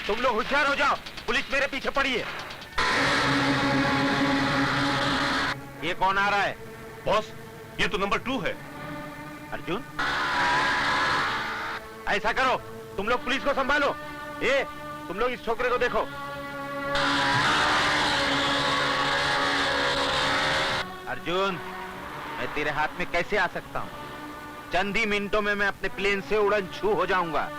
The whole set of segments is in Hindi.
तुम लोग होशियार हो जाओ, पुलिस मेरे पीछे पड़ी है। ये कौन आ रहा है? बॉस, ये तो नंबर 2 है। अर्जुन, ऐसा करो, तुम लोग पुलिस को संभालो। ये तुम लोग इस छोकरे को देखो। अर्जुन, मैं तेरे हाथ में कैसे आ सकता हूं? चंद ही मिनटों में मैं अपने प्लेन से उड़न छू हो जाऊंगा।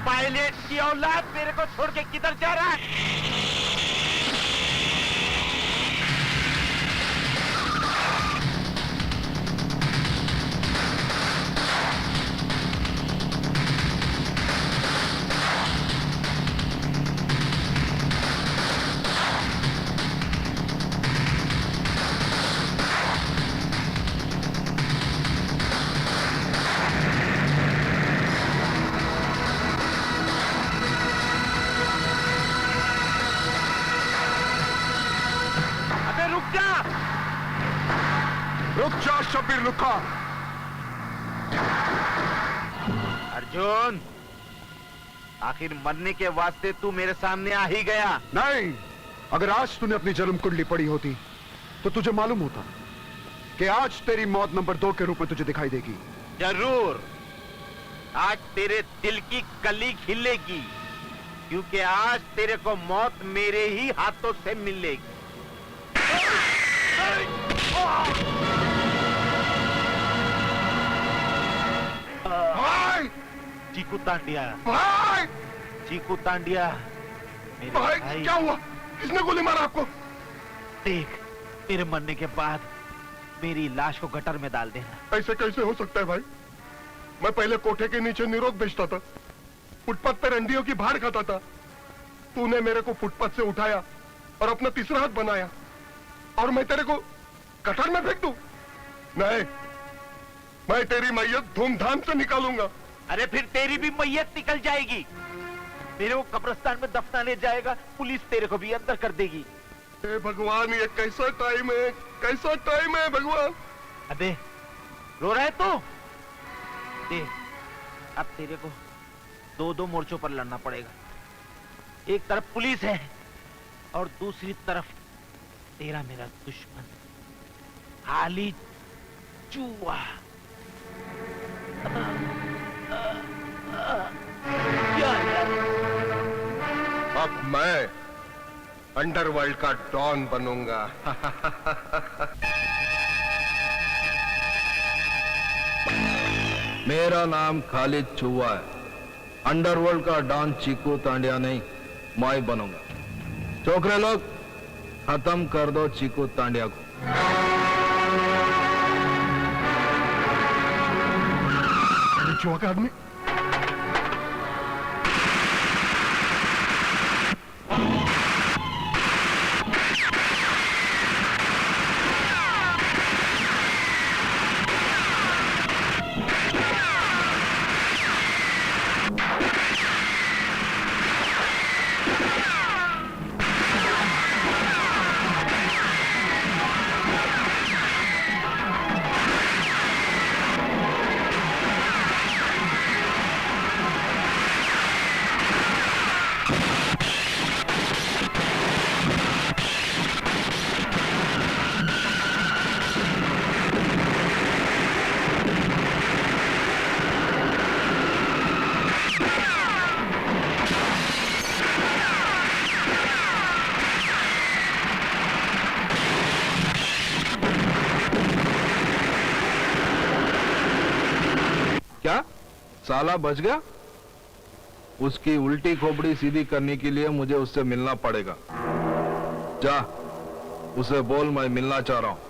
पायलट की औलाद मेरे को छोड़ के किधर जा रहा है? रुक जा शब्बीर लुक्का। अर्जुन, आखिर मरने के वास्ते तू मेरे सामने आ ही गया। नहीं, अगर आज तूने अपनी जन्म कुंडली पढ़ी होती तो तुझे मालूम होता कि आज तेरी मौत नंबर 2 के रूप में तुझे दिखाई देगी। जरूर, आज तेरे दिल की कली खिलेगी, क्योंकि आज तेरे को मौत मेरे ही हाथों से मिलेगी। भाई! चीकू तांडिया, भाई! चीकू तांडिया, मेरे भाई, क्या हुआ? किसने गोली मारा आपको? देख, तेरे मरने के बाद मेरी लाश को गटर में डाल देना। ऐसे कैसे हो सकता है भाई? मैं पहले कोठे के नीचे निरोध बेचता था, फुटपाथ पर अंडियों की भाड़ खाता था। तूने मेरे को फुटपाथ से उठाया और अपना तीसरा हाथ बनाया, और मैं तेरे को गटर में फेंक दूं? नहीं, मैं तेरी मैयत धूमधाम से निकालूंगा। अरे फिर तेरी भी मैयत निकल जाएगी। तेरे को कब्रिस्तान में दफनाने जाएगा, पुलिस तेरे को भी अंदर कर देगी। हे भगवान, ये कैसा टाइम है, कैसा टाइम है भगवान। अबे रो रहा है तू? देख, अब तेरे को 2-2 मोर्चों पर लड़ना पड़ेगा। एक तरफ पुलिस है और दूसरी तरफ तेरा मेरा दुश्मन हाली चूहा। अब मैं अंडरवर्ल्ड का डॉन बनूंगा। मेरा नाम खालिद चूहा है। अंडरवर्ल्ड का डॉन चीकू तांडिया नहीं, मैं बनूंगा। छोकरे लोग, खत्म कर दो चीकू तांडिया को। चूहा का आदमी साला बच गया। उसकी उल्टी खोपड़ी सीधी करने के लिए मुझे उससे मिलना पड़ेगा। जा, उसे बोल मैं मिलना चाह रहा हूं।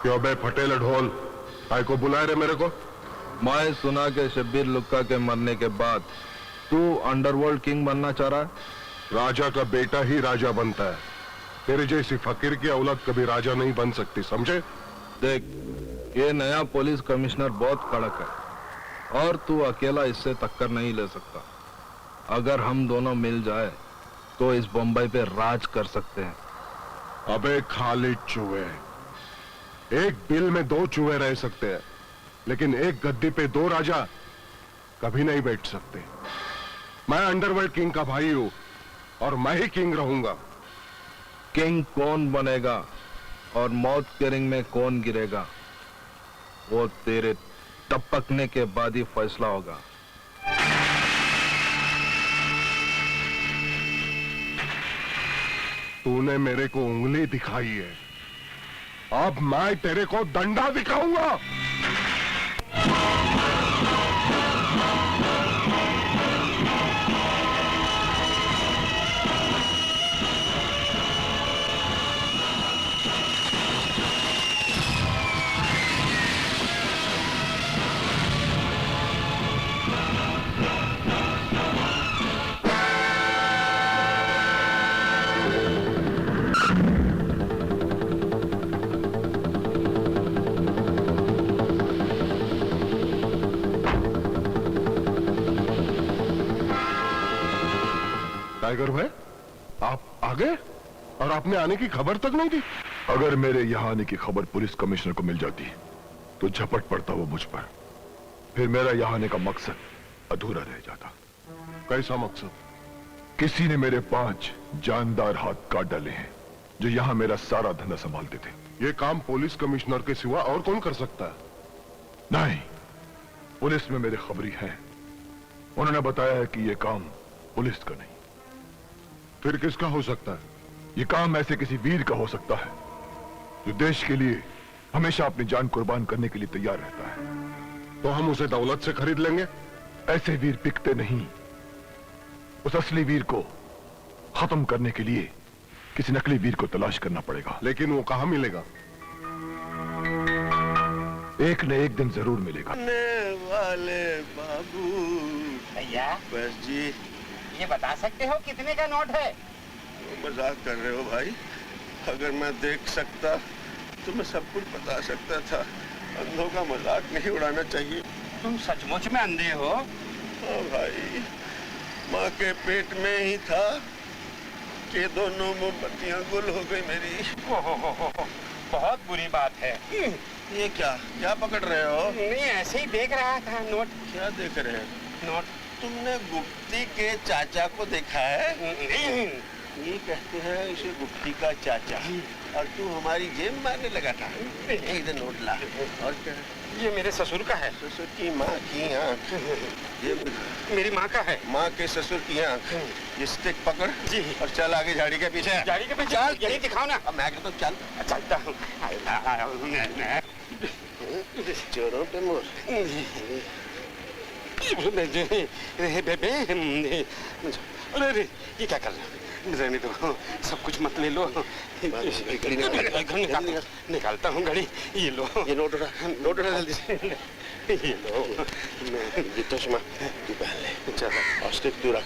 क्यों बे फटेल ढोल, काय को बुलाए रे मेरे को? मैं सुना के शब्बीर लुक्का के मरने के बाद तू अंडरवर्ल्ड किंग बनना चाह रहा है। राजा का बेटा ही राजा बनता है। तेरे जैसी फकीर की औलाद कभी राजा नहीं बन सकती, समझे? देख, ये नया पुलिस कमिश्नर बहुत कड़क है और तू अकेला इससे टक्कर नहीं ले सकता। अगर हम दोनों मिल जाए तो इस बम्बई पे राज कर सकते हैं। अबे खाली चूहे, एक बिल में दो चूहे रह सकते हैं, लेकिन एक गद्दी पे दो राजा कभी नहीं बैठ सकते। मैं अंडरवर्ल्ड किंग का भाई हूं और मैं ही किंग रहूंगा। किंग कौन बनेगा और मौत के रिंग में कौन गिरेगा, वो तेरे टपकने के बाद ही फैसला होगा। तूने मेरे को उंगली दिखाई है, अब मैं तेरे को डंडा दिखाऊंगा। टाइगर भाई, आप आ गए और आपने आने की खबर तक नहीं दी। अगर मेरे यहाँ आने की खबर पुलिस कमिश्नर को मिल जाती तो झपट पड़ता वो मुझ पर, फिर मेरा यहाँ आने का मकसद अधूरा रह जाता। कैसा मकसद? किसी ने मेरे 5 जानदार हाथ काट डाले हैं जो यहाँ मेरा सारा धंधा संभालते थे। ये काम पुलिस कमिश्नर के सिवा और कौन कर सकता है? नहीं, पुलिस में मेरे खबरी हैं। उन्होंने बताया है कि ये काम पुलिस का नहीं। फिर किसका हो सकता है? ये काम ऐसे किसी वीर का हो सकता है जो देश के लिए हमेशा अपनी जान कुर्बान करने के लिए तैयार रहता है। तो हम उसे दौलत से खरीद लेंगे। ऐसे वीर बिकते नहीं। उस असली वीर को खत्म करने के लिए किसी नकली वीर को तलाश करना पड़ेगा। लेकिन वो कहां मिलेगा? एक न एक दिन जरूर मिलेगा। वाले बाबू भैया, बस जी। ये बता सकते हो कितने का नोट है? मजाक कर रहे हो भाई? अगर मैं देख सकता तो मैं सब कुछ बता सकता था। अंधों का मजाक नहीं उड़ाना चाहिए। तुम सचमुच में अंधे हो? हाँ भाई, माँ के पेट में ही था कि दोनों मोमबत्तियां गुल हो गई मेरी। ओहो, बहुत बुरी बात है। ये क्या क्या पकड़ रहे हो? नहीं, ऐसे ही देख रहा था नोट। क्या देख रहे हो? नोट। तुमने गुप्ती के चाचा को देखा है? नहीं। ये कहते हैं इसे गुप्ती का चाचा, और तू हमारी जेब मारने लगा था। इधर नोट ला। और क्या? ये मेरे ससुर का है। ससुर की माँ की आँख। ये मेरी माँ का है। माँ के ससुर की आँख। ये स्टिक पकड़ जी। और चल आगे झाड़ी के पीछे। गाड़ी के पीछे? चल। यही दिखाओ ना। अब मैं कहता हूँ चल। चलता हूँ। चोरों पे मोर। अरे ये क्या कर रहे हो? रहने दो, सब कुछ मत ले लो। निकालता हूँ घड़ी, ये लो। ये नोट उठा जल्दी से। ये लो। ये चश्मा तू पहन ले, चल और स्टिक तू रख,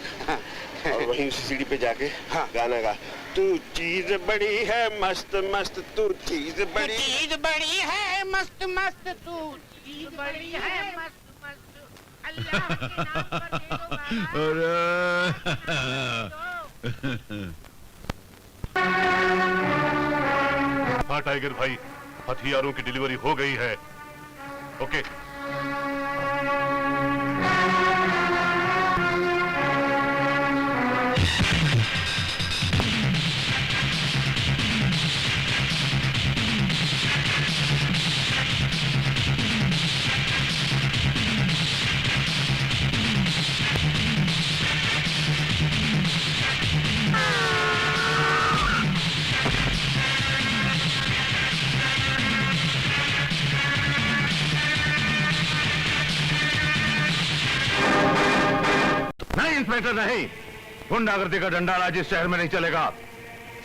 और वहीं सीढ़ी पे जाके गाना गा। तू चीज बड़ी है मस्त मस्त, तू चीज बड़ी है मस्त मस्त, तू चीज बड़ी है मस्त मस्त, अल्लाह के नाम पर हाँ टाइगर भाई, हथियारों की डिलीवरी हो गई है। ओके। नहीं इंस्पेक्टर नहीं, गुंडागर्दी का डंडा आज इस शहर में नहीं चलेगा।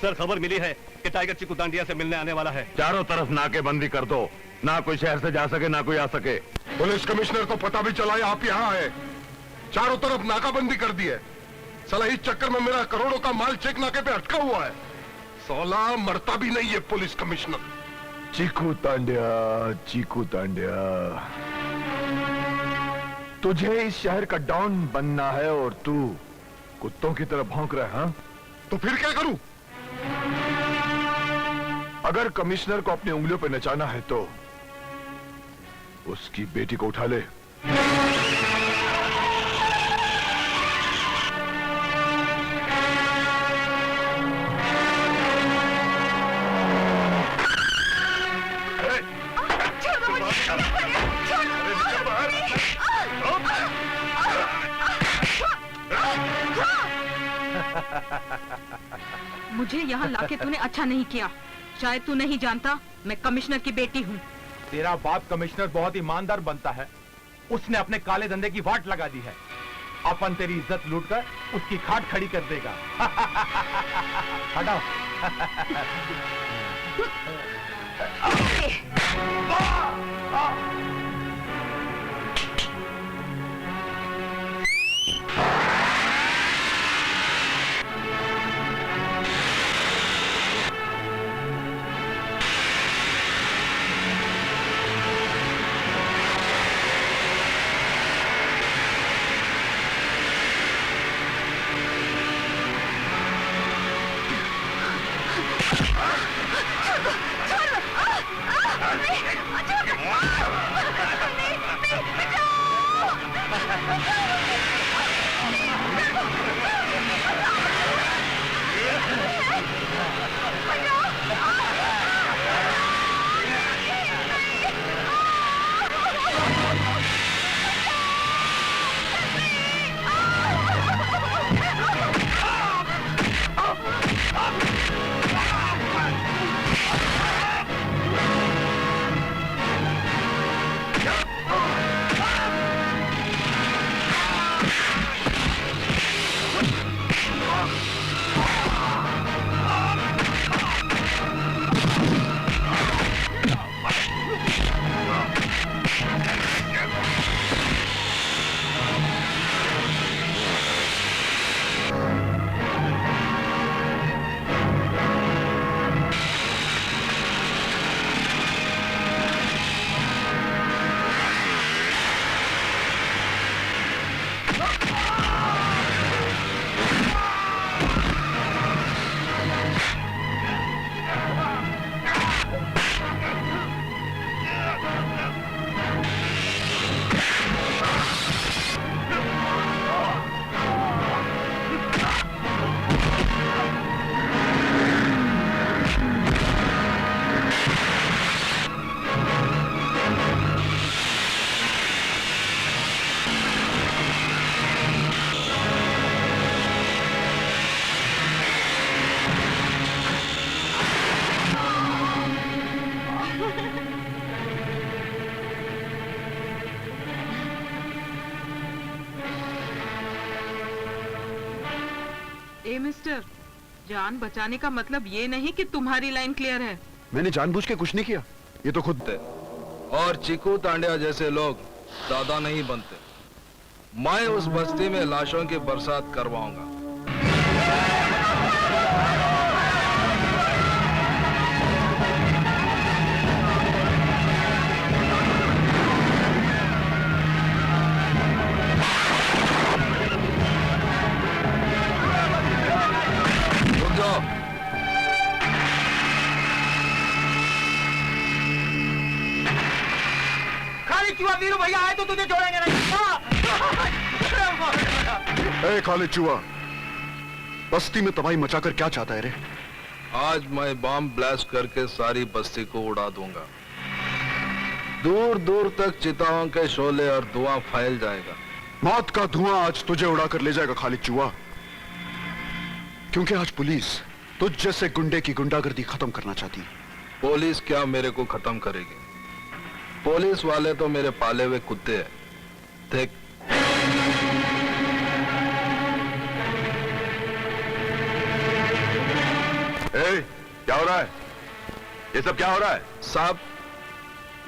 सर खबर मिली है कि टाइगर चिकू दांडिया से मिलने आने वाला है। चारों तरफ नाकेबंदी कर दो, ना कोई शहर से जा सके ना कोई आ सके। पुलिस कमिश्नर को पता भी चला है आप यहाँ है, चारों तरफ नाकाबंदी कर दी है। साला इस चक्कर में मेरा करोड़ों का माल चेक नाके पे अटका हुआ है। साला मरता भी नहीं है पुलिस कमिश्नर। चीकू तांड्या, तुझे इस शहर का डॉन बनना है और तू कुत्तों की तरह भौंक रहा है, हाँ? तो फिर क्या करूं? अगर कमिश्नर को अपनी उंगलियों पे नचाना है तो उसकी बेटी को उठा ले। मुझे यहाँ लाके तूने अच्छा नहीं किया। शायद तू नहीं जानता, मैं कमिश्नर की बेटी हूँ। तेरा बाप कमिश्नर बहुत ईमानदार बनता है, उसने अपने काले धंधे की वाट लगा दी है। अपन तेरी इज्जत लूटकर उसकी खाट खड़ी कर देगा। हटाओ। ए मिस्टर, जान बचाने का मतलब ये नहीं कि तुम्हारी लाइन क्लियर है। मैंने जानबूझ के कुछ नहीं किया, ये तो खुद। और चिकू तांड्या जैसे लोग दादा नहीं बनते। मैं उस बस्ती में लाशों की बरसात करवाऊंगा। रुक जाओ। खाली चुहा वीरू भैया आए तो तुझे छोड़ेंगे नहीं। ए खालिद चूहा, बस्ती में तबाही मचाकर क्या चाहता है रे? आज मैं बम ब्लास्ट करके सारी बस्ती को उड़ा दूंगा। दूर दूर तक चिताओं के शोले और धुआं फैल जाएगा। मौत का धुआं आज तुझे उड़ाकर ले जाएगा खालिद चूहा, क्योंकि आज पुलिस तुझ जैसे गुंडे की गुंडागर्दी खत्म करना चाहती है। पुलिस क्या मेरे को खत्म करेगी? पुलिस वाले तो मेरे पाले हुए कुत्ते हैं। देख, क्या हो रहा है? ये सब क्या हो रहा है? साहब,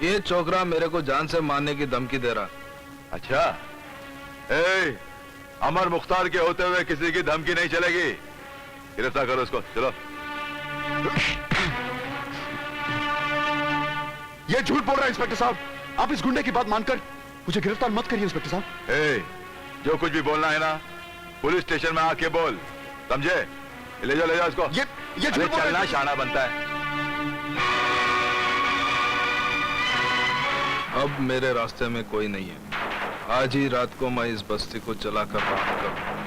ये छोकरा मेरे को जान से मारने की धमकी दे रहा। अच्छा, अमर मुख्तार के होते हुए किसी की धमकी नहीं चलेगी। गिरफ्तार करो उसको, चलो। ये झूठ बोल रहा है इंस्पेक्टर साहब। आप इस गुंडे की बात मानकर मुझे गिरफ्तार मत करिए इंस्पेक्टर साहब। जो कुछ भी बोलना है ना, पुलिस स्टेशन में आके बोल, समझे? ले जाओ इसको। ये झूठ चलना शाना बनता है। अब मेरे रास्ते में कोई नहीं है। आज ही रात को मैं इस बस्ती को चलाकर राख करूं।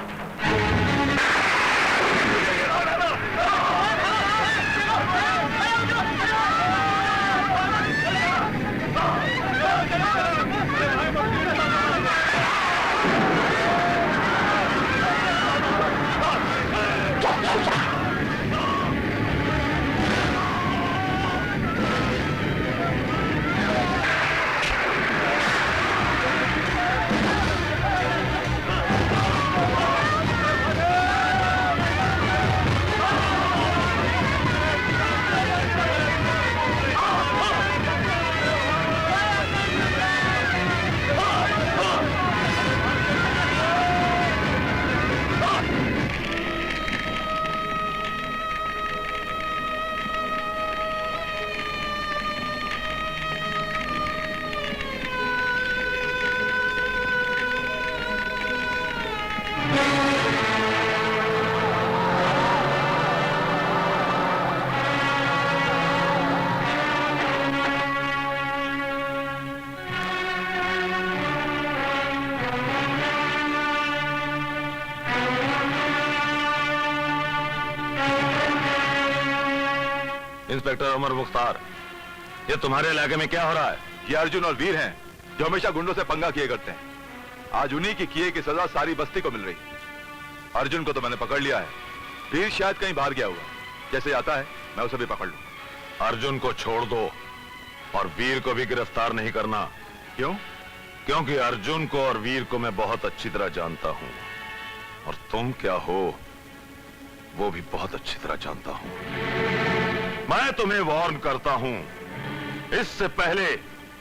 इंस्पेक्टर अमर मुख्तार, ये तुम्हारे इलाके में क्या हो रहा है? ये अर्जुन और वीर हैं, जो हमेशा गुंडों से पंगा किए करते हैं। आज उन्हीं की किए की सजा सारी बस्ती को मिल रही है। अर्जुन को तो मैंने पकड़ लिया है, वीर शायद कहीं बाहर गया हुआ। जैसे आता है मैं उसे भी पकड़ लूं। अर्जुन को छोड़ दो और वीर को भी गिरफ्तार नहीं करना। क्यों? क्योंकि अर्जुन को और वीर को मैं बहुत अच्छी तरह जानता हूं, और तुम क्या हो वो भी बहुत अच्छी तरह जानता हूं। मैं तुम्हें वार्न करता हूं, इससे पहले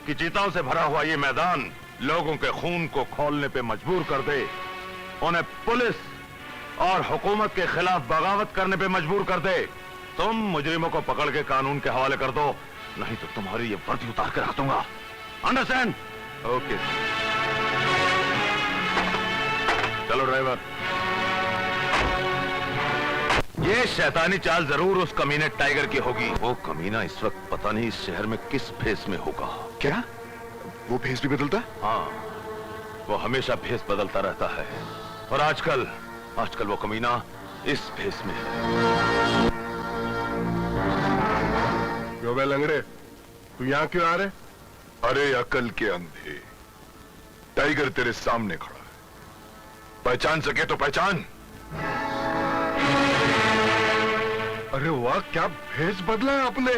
कि चीताओं से भरा हुआ ये मैदान लोगों के खून को खौलने पे मजबूर कर दे, उन्हें पुलिस और हुकूमत के खिलाफ बगावत करने पे मजबूर कर दे, तुम मुजरिमों को पकड़ के कानून के हवाले कर दो, नहीं तो तुम्हारी ये वर्दी उतार के रख दूंगा। अंडरस्टैंड? ओके। चलो ड्राइवर। ये शैतानी चाल जरूर उस कमीने टाइगर की होगी। वो कमीना इस वक्त पता नहीं इस शहर में किस भेस में होगा। क्या वो भेस भी बदलता? हाँ, वो हमेशा भेस बदलता रहता है, और आजकल वो कमीना इस भेस में है। क्यों बे लंगड़े, तू यहाँ क्यों आ रहे? अरे अकल के अंधे, टाइगर तेरे सामने खड़ा है, पहचान सके तो पहचान। अरे वाह, क्या भेस बदला है आपने।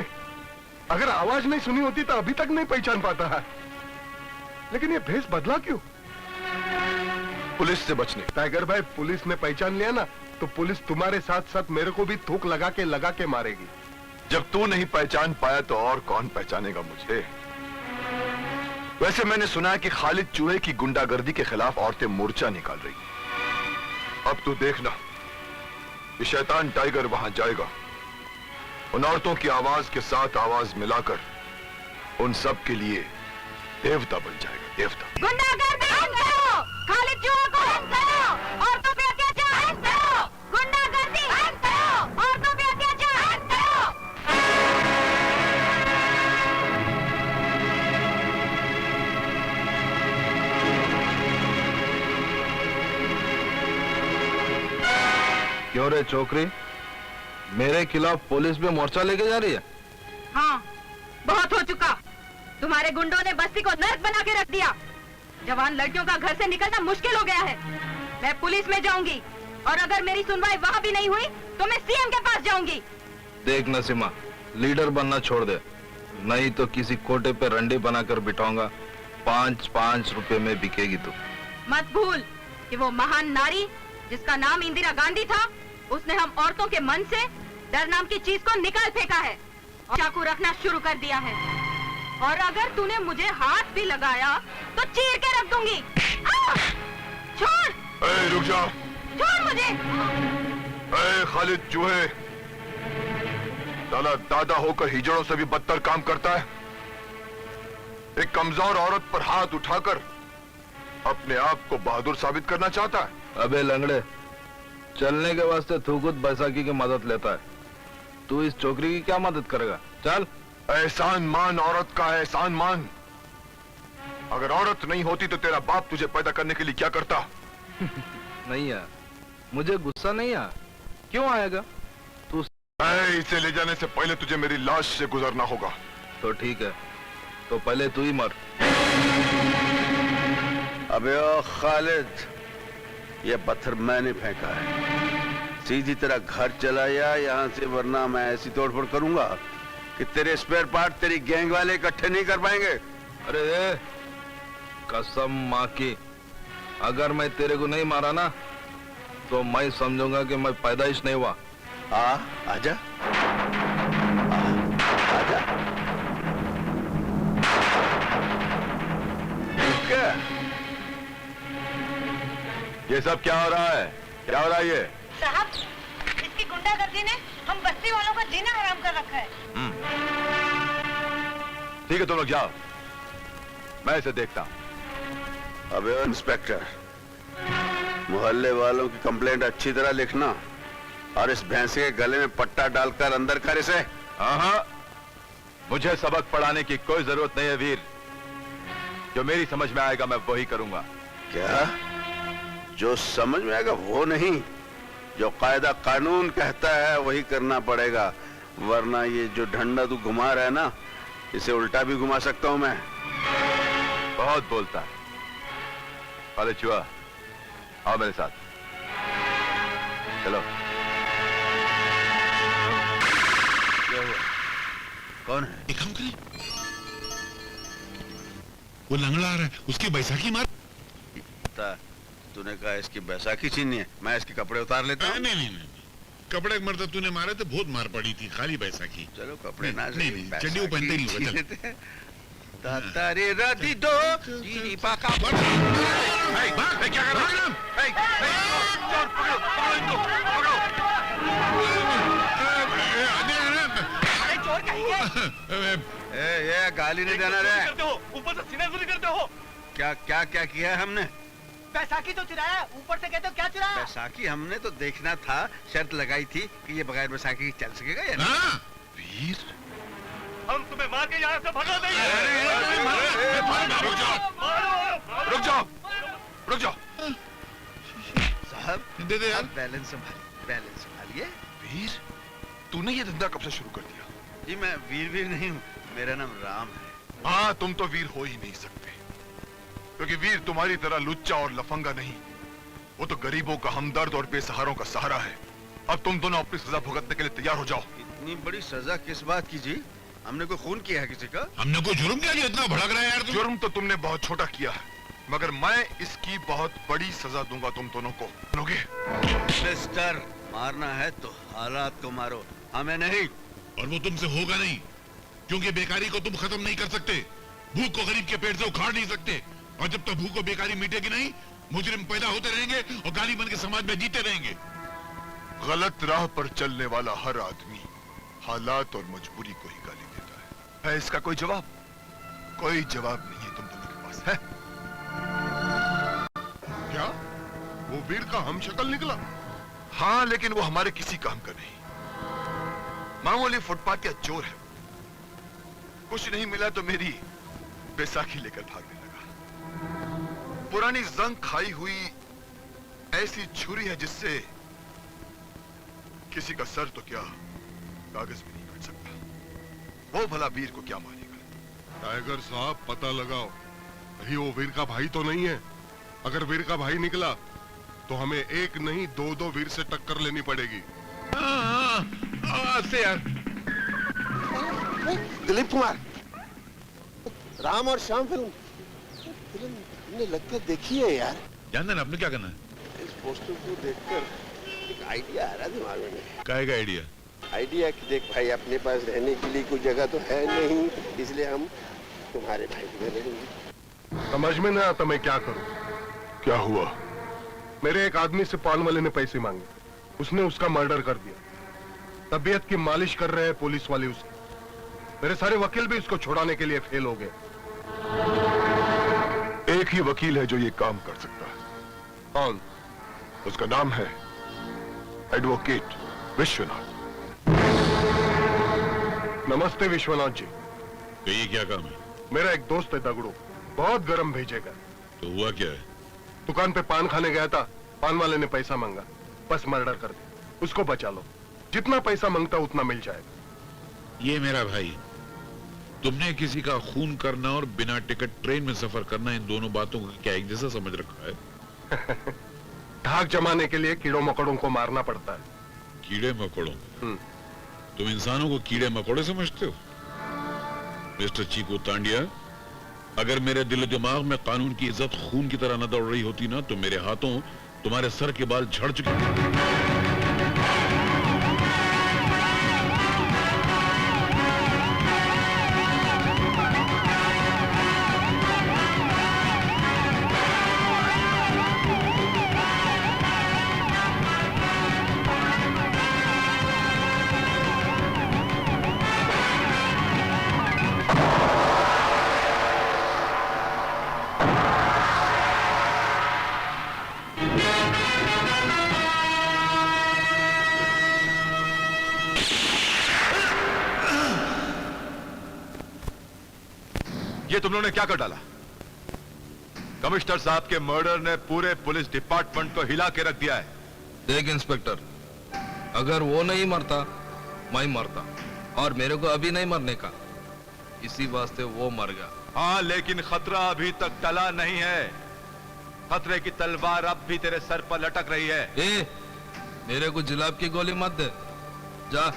अगर आवाज नहीं सुनी होती तो अभी तक नहीं पहचान पाता है, लेकिन ये भेस बदला क्यों? पुलिस से बचने। टाइगर भाई, पुलिस ने पहचान लिया ना तो पुलिस तुम्हारे साथ साथ मेरे को भी थूक लगा के मारेगी। जब तू नहीं पहचान पाया तो और कौन पहचानेगा मुझे? वैसे मैंने सुना है कि खालिद चूहे की गुंडागर्दी के खिलाफ औरतें मोर्चा निकाल रही हैं। अब तू देखना, ये शैतान टाइगर वहां जाएगा, उन औरतों की आवाज के साथ आवाज मिलाकर उन सब के लिए देवता बन जाएगा, देवता। गुंडागर्दी बंद करो, खालिद चूहे को बंद करो, औरतों पे अत्याचार बंद करो, गुंडागर्दी बंद करो, औरतों पे अत्याचार बंद करो। क्यों रे छोकरी, मेरे खिलाफ पुलिस में मोर्चा लेके जा रही है? हाँ, बहुत हो चुका। तुम्हारे गुंडों ने बस्ती को नर्क बना के रख दिया। जवान लड़कियों का घर से निकलना मुश्किल हो गया है। मैं पुलिस में जाऊंगी और अगर मेरी सुनवाई वहाँ भी नहीं हुई तो मैं सीएम के पास जाऊंगी। देख नसीमा, लीडर बनना छोड़ दे, नहीं तो किसी कोटे पे रंडी बनाकर बिठाऊंगा। 5-5 रुपए में बिकेगी तू। मत भूल कि वो महान नारी जिसका नाम इंदिरा गांधी था, उसने हम औरतों के मन से डर नाम की चीज को निकाल फेंका है और चाकू रखना शुरू कर दिया है। और अगर तूने मुझे हाथ भी लगाया तो चीर के रख दूंगी। छोड़! रुक जा! छोड़ मुझे! खालिद चूहे, साला दादा होकर हिजड़ों से भी बदतर काम करता है। एक कमजोर औरत पर हाथ उठाकर अपने आप को बहादुर साबित करना चाहता है। अबे लंगड़े, चलने के वास्ते तू खुद बैसाखी की मदद लेता है, तू इस छोकरी की क्या मदद करेगा? चल। एहसान मान औरत का, एहसान मान। अगर औरत नहीं होती तो तेरा बाप तुझे पैदा करने के लिए क्या करता? नहीं यार, मुझे गुस्सा नहीं आ। क्यों आएगा तू? इसे ले जाने से पहले तुझे मेरी लाश से गुजरना होगा। तो ठीक है, तो पहले तू ही मर। अबे ओ खालिद, ये पत्थर मैंने फेंका है। सीधी तरह घर चला या यहाँ से, वरना मैं ऐसी तोड़फोड़ करूंगा कि तेरे स्पेयर पार्ट तेरी गैंग वाले इकट्ठे नहीं कर पाएंगे। अरे कसम माँ की, अगर मैं तेरे को नहीं मारा ना तो मैं समझूंगा कि मैं पैदाइश नहीं हुआ। आजा, आजा। क्या ये सब क्या हो रहा है? क्या हो रहा है ये? साहब, इसकी गुंडागर्दी ने हम बस्ती वालों का जीना हराम कर रखा है। ठीक है, तुम लोग जाओ, मैं इसे देखता हूं। अबे इंस्पेक्टर, मोहल्ले वालों की कंप्लेंट अच्छी तरह लिखना और इस भैंसे के गले में पट्टा डालकर अंदर कर इसे। हाँ, मुझे सबक पढ़ाने की कोई जरूरत नहीं है वीर। जो मेरी समझ में आएगा मैं वही करूंगा। क्या? जो समझ में आएगा वो नहीं, जो कायदा कानून कहता है वही करना पड़ेगा, वरना ये जो डंडा तू घुमा रहा है ना, इसे उल्टा भी घुमा सकता हूं मैं। बहुत बोलता है। खालिद चूहा, आओ मेरे साथ, चलो। क्या हुआ? कौन है? एक काम करें, वो लंगड़ा आ रहा है, उसकी बैसाखी मार। तूने कहा इसकी बैसाखी छीननी है, मैं इसके कपड़े उतार लेता हूँ। नहीं, कपड़े मरता तूने मारे तो बहुत मार पड़ी थी, खाली बैसाखी। चलो कपड़े ना, नहीं, चड्डी वो पहनते ही नहीं होगा। तारे राती दो जीनी पाका क्या कर रहा है? ये गाली नहीं देना रे। ऊपर से सीनाजूरी करते हो। क्या क्या क्या किया है हमने? बैसाखी तो चुराया, ऊपर से कहते हो क्या चुराया? बैसाखी हमने तो देखना था, शर्त लगाई थी कि ये बगैर बैसाखी चल सकेगा या नहीं? वीर, हम तुम्हें मार के यहाँ से भगा देंगे। रुक जाओ, रुक जाओ। साहब दे दे यार, बैलेंस संभालिए। वीर, तूने ये धंधा कब से शुरू कर दिया? जी मैं वीर नहीं हूँ, मेरा नाम राम है। हाँ, तुम तो वीर हो ही नहीं सकते, क्योंकि वीर तुम्हारी तरह लुच्चा और लफंगा नहीं, वो तो गरीबों का हमदर्द और बेसहारों का सहारा है। अब तुम दोनों अपनी सजा भुगतने के लिए तैयार हो जाओ। इतनी बड़ी सजा किस बात की जी? हमने कोई खून किया है किसी का? हमने कोई जुर्म किया जो इतना भड़क रहा है यार? जुर्म तो तुमने बहुत छोटा किया है, मगर मैं इसकी बहुत बड़ी सजा दूंगा तुम दोनों को। लोगे? मिस्टर, मारना है तो हालात को मारो, हमें नहीं। और वो तुमसे होगा नहीं, क्योंकि बेकारी को तुम खत्म नहीं कर सकते, भूख को गरीब के पेट से उखाड़ नहीं सकते। और जब तक भूख और बेकारी मिटेगी नहीं, मुजरिम पैदा होते रहेंगे और गाली बन के समाज में जीते रहेंगे। गलत राह पर चलने वाला हर आदमी हालात और मजबूरी को ही गाली देता है इसका कोई जवाब? कोई जवाब नहीं है तुम दोनों के पास, है? क्या वो वीर का हम शक्ल निकला? हाँ, लेकिन वो हमारे किसी काम का नहीं, मामूली फुटपाथ या चोर है। कुछ नहीं मिला तो मेरी बैसाखी लेकर भागने लगा। पुरानी जंग खाई हुई ऐसी छुरी है जिससे किसी का सर तो क्या कागज भी नहीं कट सकता। वो भला वीर को क्या मारेगा? टाइगर साहब, पता लगाओ कहीं वो वीर का भाई तो नहीं है। अगर वीर का भाई निकला तो हमें एक नहीं दो वीर से टक्कर लेनी पड़ेगी। दिलीप कुमार, राम और श्याम फिल्म हमने लगता देखी है यार। जानना आपने क्या करना है? इस पोस्टर को देखकर एक आइडिया आ रहा दिमाग में। क्या का आइडिया? आइडिया कि देख भाई, अपने पास रहने के लिए कोई जगह तो है नहीं, इसलिए हम तुम्हारे भाई को ले लेंगे। समझ में नहीं आता मैं क्या करूं। क्या हुआ? मेरे एक आदमी से पान वाले ने पैसे मांगे, उसने उसका मर्डर कर दिया। तबीयत की मालिश कर रहे हैं पुलिस वाले उसकी। मेरे सारे वकील भी उसको छुड़ाने के लिए फेल हो गए। एक ही वकील है जो ये काम कर सकता है। कौन? उसका नाम है एडवोकेट विश्वनाथ। नमस्ते विश्वनाथ जी। तो ये क्या काम है? मेरा एक दोस्त है दगड़ू, बहुत गरम भेजेगा। तो हुआ क्या है? दुकान पे पान खाने गया था, पान वाले ने पैसा मांगा, बस मर्डर कर दिया। उसको बचा लो, जितना पैसा मांगता उतना मिल जाएगा। ये मेरा भाई, तुमने किसी का खून करना और बिना टिकट ट्रेन में सफर करना, इन दोनों बातों को क्या एक जैसा समझ रखा है? धाक जमाने के लिए कीड़ों मकोड़ों को मारना पड़ता है। कीड़े मकोड़ों? तुम इंसानों को कीड़े मकोड़े समझते हो? मिस्टर चीकू तांडिया, अगर मेरे दिल दिमाग में कानून की इज्जत खून की तरह न दौड़ रही होती ना, तो मेरे हाथों तुम्हारे सर के बाल झड़ चुके। ये तुम लोगों ने क्या कर डाला? कमिश्नर साहब के मर्डर ने पूरे पुलिस डिपार्टमेंट को हिला के रख दिया है। देख इंस्पेक्टर, अगर वो नहीं मरता मैं मरता, और मेरे को अभी नहीं मरने का, इसी वास्ते वो मर गया। हाँ, लेकिन खतरा अभी तक टला नहीं है। खतरे की तलवार अब भी तेरे सर पर लटक रही है। मेरे को जुलाब की गोली मत दे। जा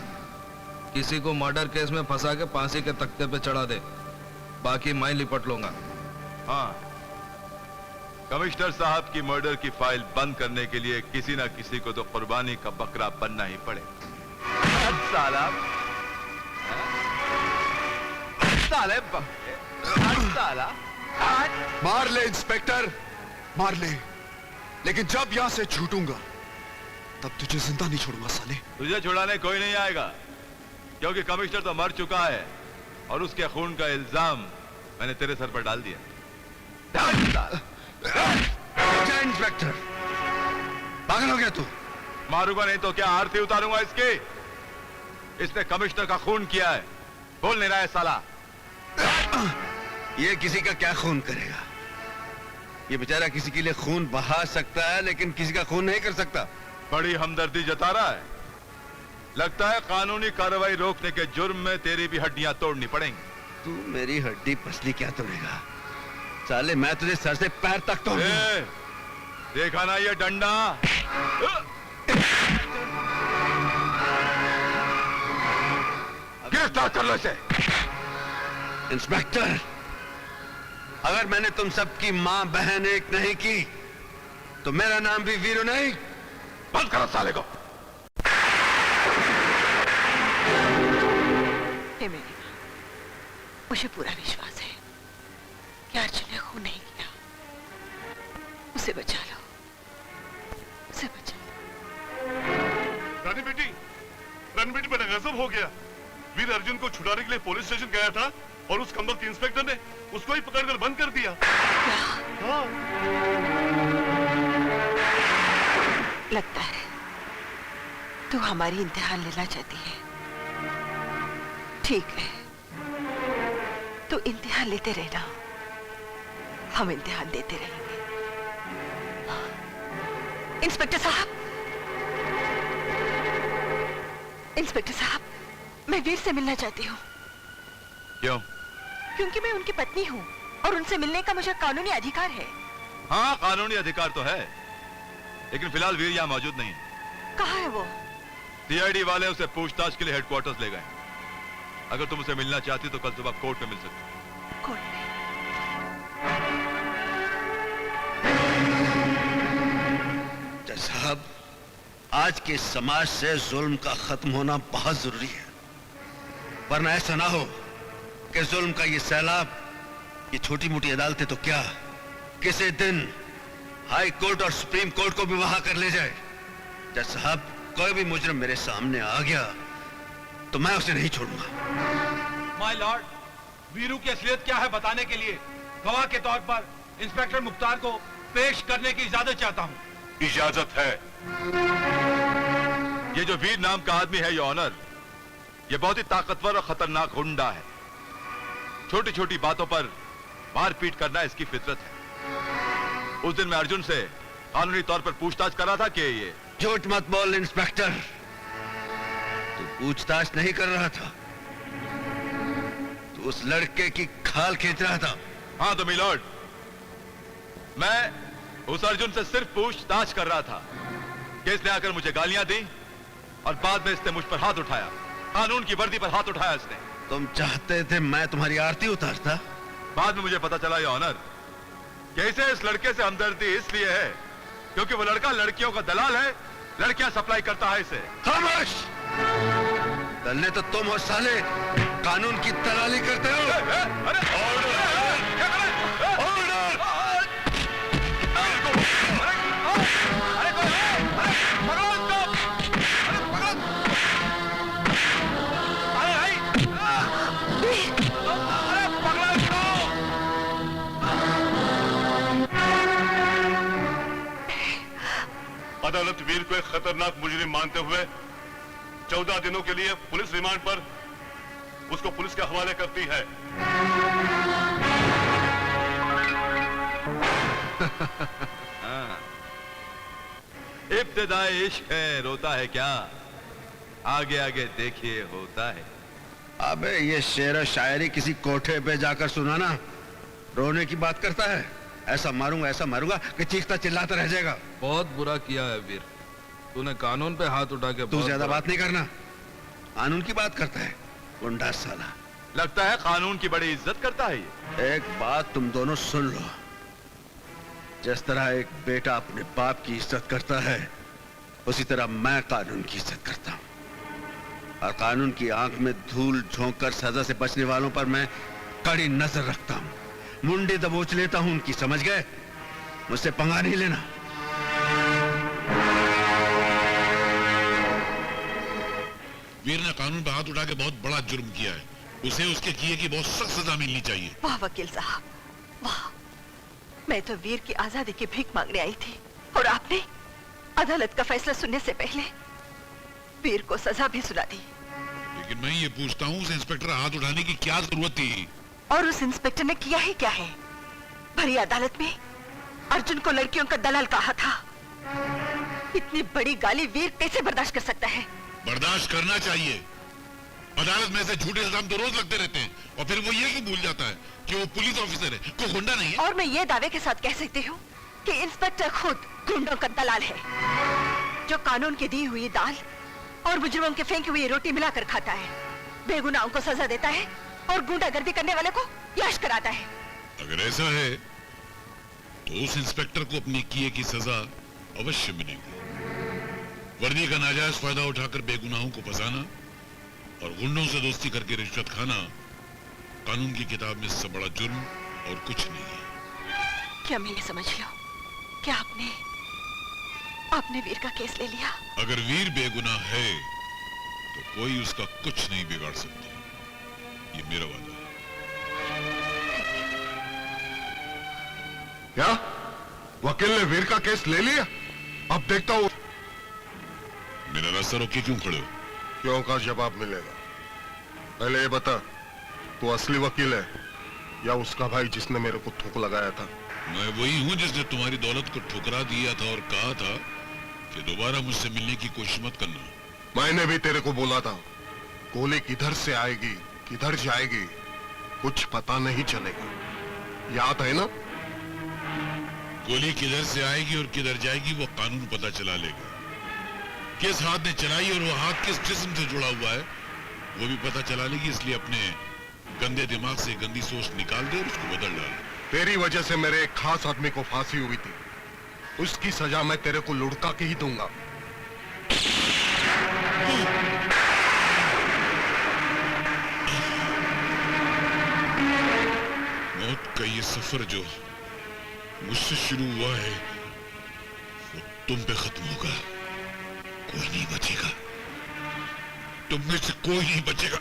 किसी को मर्डर केस में फंसा के फांसी के तख्ते पे चढ़ा दे, बाकी मैं लिपट लूंगा। हाँ, कमिश्नर साहब की मर्डर की फाइल बंद करने के लिए किसी ना किसी को तो कुर्बानी का बकरा बनना ही पड़ेगा। साला साला मार ले इंस्पेक्टर, मार ले, लेकिन जब यहां से छूटूंगा तब तुझे जिंदा नहीं छोड़ूंगा साले। तुझे छुड़ाने कोई नहीं आएगा, क्योंकि कमिश्नर तो मर चुका है और उसके खून का इल्जाम मैंने तेरे सर पर डाल दिया। इंस्पेक्टर, पागल हो गया तू? मारूंगा नहीं तो क्या आरती उतारूंगा इसकी? इसने कमिश्नर का खून किया है, बोल नहीं रहा है साला। ये किसी का क्या खून करेगा? ये बेचारा किसी के लिए खून बहा सकता है, लेकिन किसी का खून नहीं कर सकता। बड़ी हमदर्दी जता रहा है। लगता है कानूनी कार्रवाई रोकने के जुर्म में तेरी भी हड्डियां तोड़नी पड़ेंगी। तू मेरी हड्डी पसली क्या तोड़ेगा साले? मैं तुझे सर से पैर तक तोड़ूंगा। देखा ना ये डंडा? गिरफ्तार कर लो इसे। इंस्पेक्टर, अगर मैंने तुम सबकी मां बहन एक नहीं की तो मेरा नाम भी वीरू नहीं। बंद करो साले को। हे मेरी मां, मुझे पूरा विश्वास है कि अर्जुन ने खून नहीं किया। उसे बचा लो, उसे बचा लो। रानी बेटी मेरा गजब हो गया। वीर अर्जुन को छुड़ाने के लिए पुलिस स्टेशन गया था और उस कंबल के इंस्पेक्टर ने उसको ही पकड़कर बंद कर दिया। हाँ। लगता है तू हमारी इम्तिहान लेना चाहती है। ठीक है, तू इम्तिहान लेते रहना, हम इम्तिहान देते रहेंगे। इंस्पेक्टर साहब, इंस्पेक्टर साहब, मैं वीर से मिलना चाहती हूँ। क्यों? क्योंकि मैं उनकी पत्नी हूँ और उनसे मिलने का मुझे कानूनी अधिकार है। हाँ, कानूनी अधिकार तो है, लेकिन फिलहाल वीर यहाँ मौजूद नहीं है। कहाँ है वो? सीआईडी वाले उसे पूछताछ के लिए हेडक्वार्टर्स ले गए। अगर तुम उसे मिलना चाहती तो कल सुबह कोर्ट में मिल सकती। कोर्ट में? जज साहब, आज के समाज से जुल्म का खत्म होना बहुत जरूरी है, वरना ऐसा ना हो कि जुल्म का ये सैलाब, ये छोटी मोटी अदालतें तो क्या, किसी दिन हाई कोर्ट और सुप्रीम कोर्ट को भी वहां कर ले जाए। जज साहब, कोई भी मुजरिम मेरे सामने आ गया तो मैं उसे नहीं छोड़ूंगा। माय लॉर्ड, वीरू की असलियत क्या है बताने के लिए गवाह के तौर पर इंस्पेक्टर मुख्तार को पेश करने की इजाजत चाहता हूँ। इजाजत है। ये जो वीर नाम का आदमी है, योर ऑनर, ये बहुत ही ताकतवर और खतरनाक गुंडा है। छोटी छोटी बातों पर मारपीट करना इसकी फितरत है। उस दिन मैं अर्जुन से कानूनी तौर पर पूछताछ कर रहा था कि ये... झूठ मत बोल इंस्पेक्टर, तू पूछताछ नहीं कर रहा था, तू उस लड़के की खाल खींच रहा था। हाँ तो मिलॉर्ड, मैं उस अर्जुन से सिर्फ पूछताछ कर रहा था कि इसने आकर मुझे गालियां दी और बाद में इसने मुझ पर हाथ उठाया, कानून की वर्दी पर हाथ उठाया इसने। तुम चाहते थे मैं तुम्हारी आरती उतारता? बाद में मुझे पता चला, योर ऑनर, कि इसे इस लड़के से हमदर्दी इसलिए है क्योंकि वो लड़का लड़कियों का दलाल है, लड़कियां सप्लाई करता है इसे। खामोश! दलने तो तुम हो साले, कानून की दलाली करते हो। अदालत वीर को एक खतरनाक मुजरिम मानते हुए 14 दिनों के लिए पुलिस रिमांड पर उसको पुलिस के हवाले करती है। इब्तिदाई इश्क है, रोता है क्या, आगे आगे देखिए होता है। अबे ये शेर शायरी किसी कोठे पे जाकर सुनाना, रोने की बात करता है। ऐसा मारूंगा कि चीखता चिल्लाता रह जाएगा। बहुत बुरा किया है वीर, तूने कानून पे हाथ उठा के। तू ज्यादा बात नहीं करना, कानून की बात करता है गुंडा साला। लगता है कानून की बड़ी इज्जत करता है ये। एक बात तुम दोनों सुन लो, जिस तरह एक बेटा अपने बाप की इज्जत करता है, उसी तरह मैं कानून की इज्जत करता हूं और कानून की आंख में धूल झोंक कर सजा से बचने वालों पर मैं कड़ी नजर रखता हूं, मुंडे दबोच लेता हूं उनकी, समझ गए? मुझसे पंगा नहीं लेना। वीर ने कानून पर हाथ उठा के बहुत बड़ा जुर्म किया है, उसे उसके किए की बहुत सख्त सजा मिलनी चाहिए। वाह वकील साहब, वाह। मैं तो वीर की आजादी की भीख मांगने आई थी और आपने अदालत का फैसला सुनने से पहले वीर को सजा भी सुना दी। लेकिन मैं ये पूछता हूँ, उस इंस्पेक्टर हाथ उठाने की क्या जरूरत थी? और उस इंस्पेक्टर ने किया ही क्या है? भरी अदालत में अर्जुन को लड़कियों का दलाल कहा था। इतनी बड़ी गाली वीर कैसे बर्दाश्त कर सकता है? बर्दाश्त करना चाहिए। अदालत में से झूठे इल्जाम तो रोज लगते रहते हैं और फिर वो ये क्यों भूल जाता है कि वो पुलिस ऑफिसर है, कोई गुंडा नहीं है। और मैं ये दावे के साथ कह सकती हूँ कि इंस्पेक्टर खुद गुंडों का दलाल है, जो कानून की दी हुई दाल और मुजरिमों के फेंकी हुई रोटी मिलाकर खाता है, बेगुनाहों को सजा देता है और गुंडागर्दी करने वाले को यश कराता है। अगर ऐसा है तो उस इंस्पेक्टर को अपने किए की सजा अवश्य मिलेगी। वर्दी का नाजायज फायदा उठाकर बेगुनाहों को फंसाना और गुंडों से दोस्ती करके रिश्वत खाना कानून की किताब में इससे बड़ा जुर्म और कुछ नहीं है। क्या मैं ये समझ लो क्या आपने वीर का केस ले लिया? अगर वीर बेगुनाह है तो कोई उसका कुछ नहीं बिगाड़ सकता, ये मेरा वादा है। क्या वकील ने वीर का केस ले लिया? अब देखता हूँ। मेरा रास्ता रोके क्यों खड़े हो? क्यों का जवाब मिलेगा। पहले ये बता, तू असली वकील है या उसका भाई जिसने मेरे को थूक लगाया था? मैं वही हूँ जिसने तुम्हारी दौलत को ठुकरा दिया था और कहा था कि दोबारा मुझसे मिलने की कोशिश मत करना। मैंने भी तेरे को बोला था, गोली किधर से आएगी किधर जाएगी कुछ पता नहीं चलेगा, याद है ना? गोली किधर से आएगी और किधर जाएगी वो कानून पता चला लेगा। किस हाथ ने चलाई और वो हाथ किस जिस्म से जुड़ा हुआ है वो भी पता चला लेगी। इसलिए अपने गंदे दिमाग से गंदी सोच निकाल दे और उसको बदल डाल। तेरी वजह से मेरे एक खास आदमी को फांसी हुई थी, उसकी सजा मैं तेरे को लुढ़का के ही दूंगा। मौत का ये सफर जो मुझसे शुरू हुआ है वो तुम पे खत्म होगा। कोई नहीं बचेगा, तुम में से कोई नहीं बचेगा।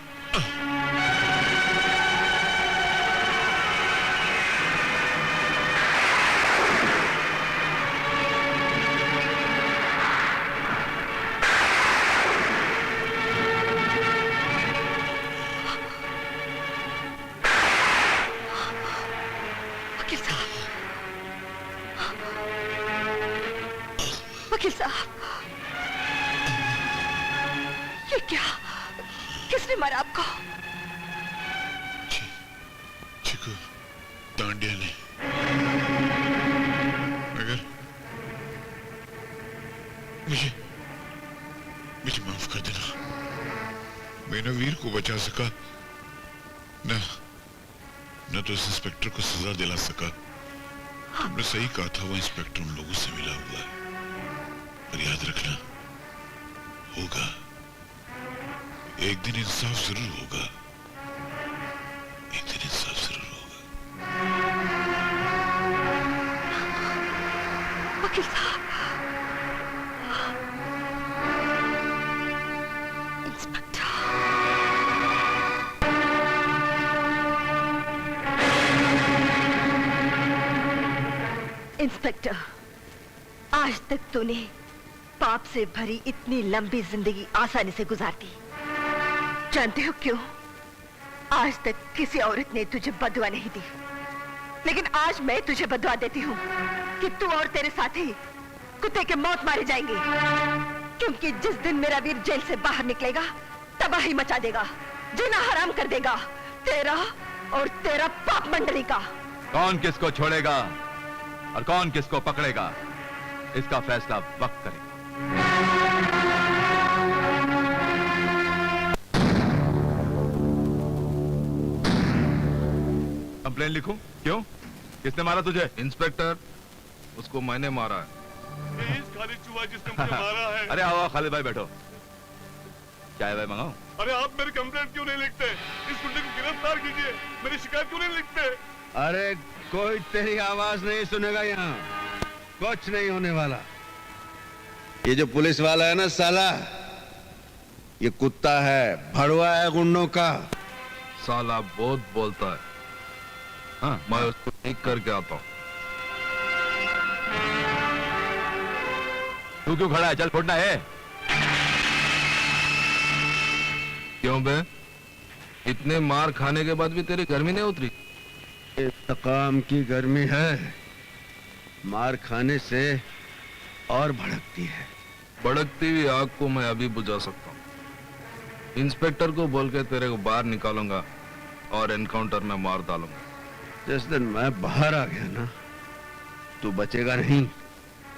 वकील साहब, ये क्या? किसने मारा आपको? चिकू तांडिया ने। मगर मुझे माफ कर देना। मैं न वीर को बचा सका न तो इस इंस्पेक्टर को सजा दिला सका। तुमने सही कहा था, वो इंस्पेक्टर उन लोगों से मिला हुआ है। पर याद रखना, होगा एक दिन इंसाफ जरूर होगा, एक दिन इंसाफ जरूर होगा। वकील साहब, इंस्पेक्टर, आज तक तूने पाप से भरी इतनी लंबी जिंदगी आसानी से गुजार दी। जानते हो क्यों? आज तक किसी औरत ने तुझे बदुआ नहीं दी, लेकिन आज मैं तुझे बदुआ देती हूँ कि तू और तेरे साथी कुत्ते के मौत मारे जाएंगे, क्योंकि जिस दिन मेरा वीर जेल से बाहर निकलेगा तबाही मचा देगा, जीना हराम कर देगा तेरा और तेरा पाप मंडली का। कौन किसको छोड़ेगा और कौन किसको पकड़ेगा, इसका फैसला वक्त करेगा। कंप्लेन लिखूं? क्यों? किसने मारा तुझे? इंस्पेक्टर, उसको मैंने मारा है। खालिद चुहा जिसने मुझे मारा है। अरे आओ खालिद भाई, बैठो। क्या है भाई, मंगाओ? अरे आप मेरी कंप्लेंट क्यों नहीं लिखते? इस गुंडे को गिरफ्तार कीजिए, मेरी शिकायत क्यों नहीं लिखते? अरे कोई तेरी आवाज नहीं सुनेगा यहाँ, कुछ नहीं होने वाला। ये जो पुलिस वाला है ना साला, ये कुत्ता है, भड़वा है गुंडों का। साला बहुत बोलता है। हाँ, मैं उसको ठीक करके आता हूँ। तू क्यों खड़ा है? चल फोड़ना है। क्यों बे? इतने मार खाने के बाद भी तेरी गर्मी नहीं उतरी? इंतकाम की गर्मी है, मार खाने से और भड़कती है। भड़कती हुई आग को मैं अभी बुझा सकता हूँ। इंस्पेक्टर को बोल के तेरे को बाहर निकालूंगा और एनकाउंटर में मार डालूंगा। जिस दिन मैं बाहर आ गया ना, तू बचेगा नहीं,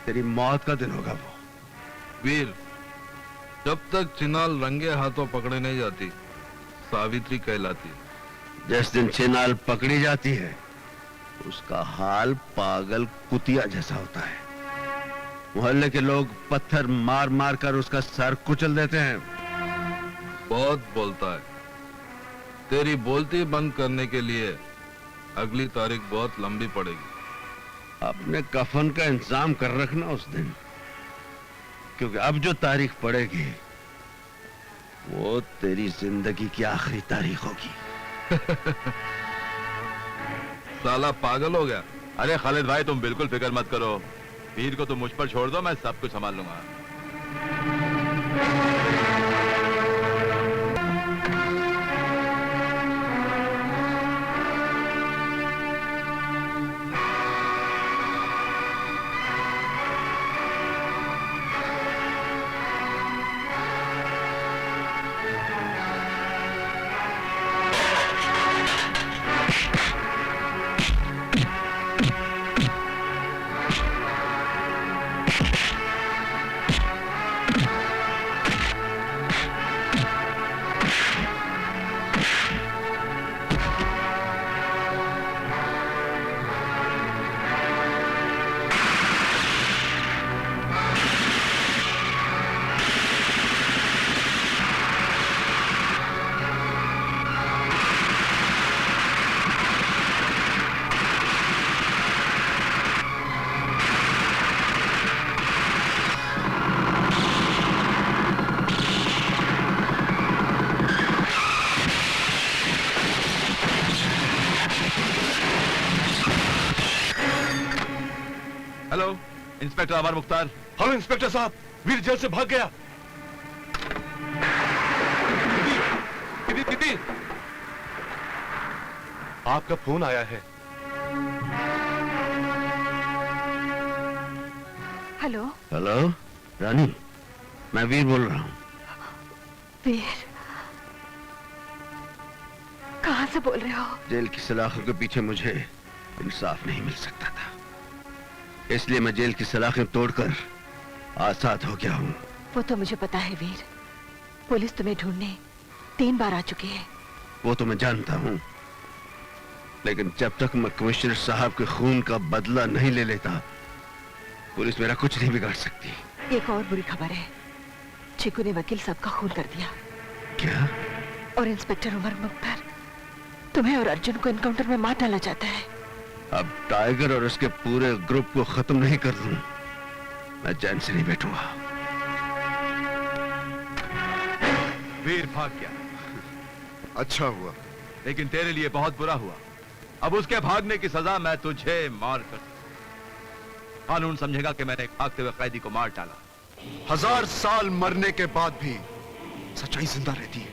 तेरी मौत का दिन होगा वो। वीर, जब तक चिनाल रंगे हाथों पकड़े नहीं जाती, सावित्री कहलाती। जिस दिन चिनाल पकड़ी जाती है, उसका हाल पागल कुतिया जैसा होता है। मोहल्ले के लोग पत्थर मार मार कर उसका सर कुचल देते हैं। बहुत बोलता है। तेरी बोलती बंद करने के लिए अगली तारीख बहुत लंबी पड़ेगी। अपने कफन का इंतजाम कर रखना उस दिन, क्योंकि अब जो तारीख पड़ेगी वो तेरी जिंदगी की आखिरी तारीख होगी। साला पागल हो गया। अरे खालिद भाई, तुम बिल्कुल फिक्र मत करो। वीर को तुम मुझ पर छोड़ दो, मैं सब कुछ संभाल लूंगा। हेलो, इंस्पेक्टर अमर मुख्तार। हेलो इंस्पेक्टर साहब, वीर जेल से भाग गया। दीदी, आपका फोन आया है। हेलो। हेलो रानी, मैं वीर बोल रहा हूँ। वीर, कहाँ से बोल रहे हो? जेल की सलाखों के पीछे मुझे इंसाफ नहीं मिल सकता था, इसलिए मैं जेल की सलाखें तोड़कर आजाद हो गया हूँ। वो तो मुझे पता है वीर। पुलिस तुम्हें ढूंढने 3 बार आ चुकी है। वो तो मैं जानता हूँ, लेकिन जब तक मैं कमिश्नर साहब के खून का बदला नहीं ले लेता, पुलिस मेरा कुछ नहीं बिगाड़ सकती। एक और बुरी खबर है, चीकू ने वकील साहब का खून कर दिया। क्या? और इंस्पेक्टर उमर मुख्तार तुम्हें और अर्जुन को एनकाउंटर में मार डाला जाता है। अब टाइगर और उसके पूरे ग्रुप को खत्म नहीं कर दूं, मैं चैन से नहीं बैठूंगा। वीर भाग गया। अच्छा हुआ, लेकिन तेरे लिए बहुत बुरा हुआ। अब उसके भागने की सजा मैं तुझे मार कर, कानून समझेगा कि मैंने एक भागते हुए कैदी को मार डाला। 1000 साल मरने के बाद भी सच्चाई जिंदा रहती है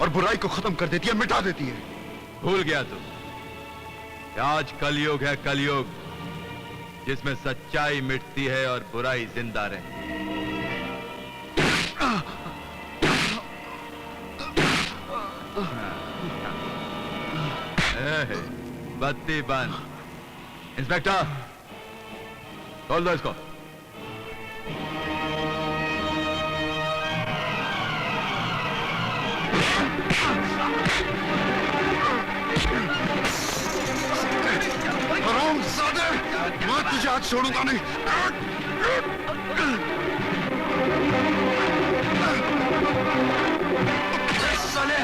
और बुराई को खत्म कर देती है, मिटा देती है। भूल गया तू, आज कलयुग है, कलयुग, जिसमें सच्चाई मिटती है और बुराई जिंदा रहती है। बत्ती बंद। इंस्पेक्टर, खोल दो इसको। हरामजादे, मैं तुझे आज छोड़ूंगा नहीं। साले!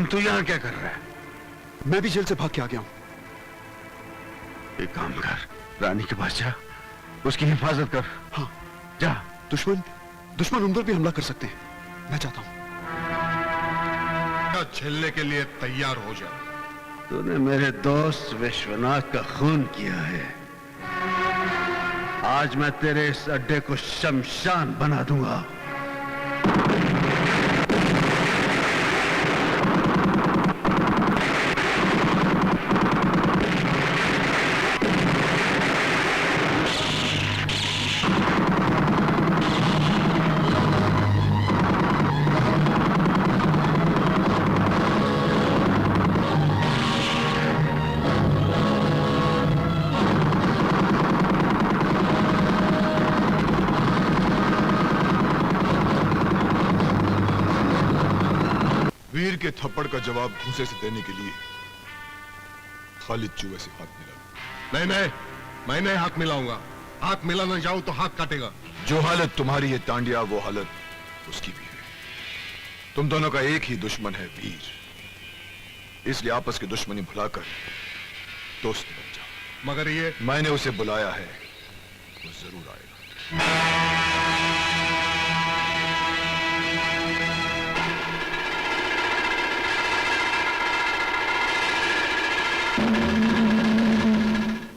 तू यहां क्या कर रहा है? मैं भी जेल से भाग के आ गया हूं। एक काम कर, रानी के पास जा, उसकी हिफाजत कर। हाँ जा। दुश्मन उन पर भी हमला कर सकते हैं। मैं चाहता हूं। झेलने के लिए तैयार हो जा। तूने मेरे दोस्त विश्वनाथ का खून किया है। आज मैं तेरे इस अड्डे को शमशान बना दूंगा। वीर के थप्पड़ का जवाब घूंसे से देने के लिए खालिद चूहे से हाथ मिला। नहीं, मैं नहीं हाथ मिलाऊंगा। हाथ मिलाना जाऊं तो हाथ काटेगा। जो हालत तुम्हारी है तांडिया, वो हालत उसकी भी है। तुम दोनों का एक ही दुश्मन है, वीर। इसलिए आपस की दुश्मनी भुलाकर दोस्त बन जाओ। मगर ये मैंने उसे बुलाया है, वो जरूर आएगा।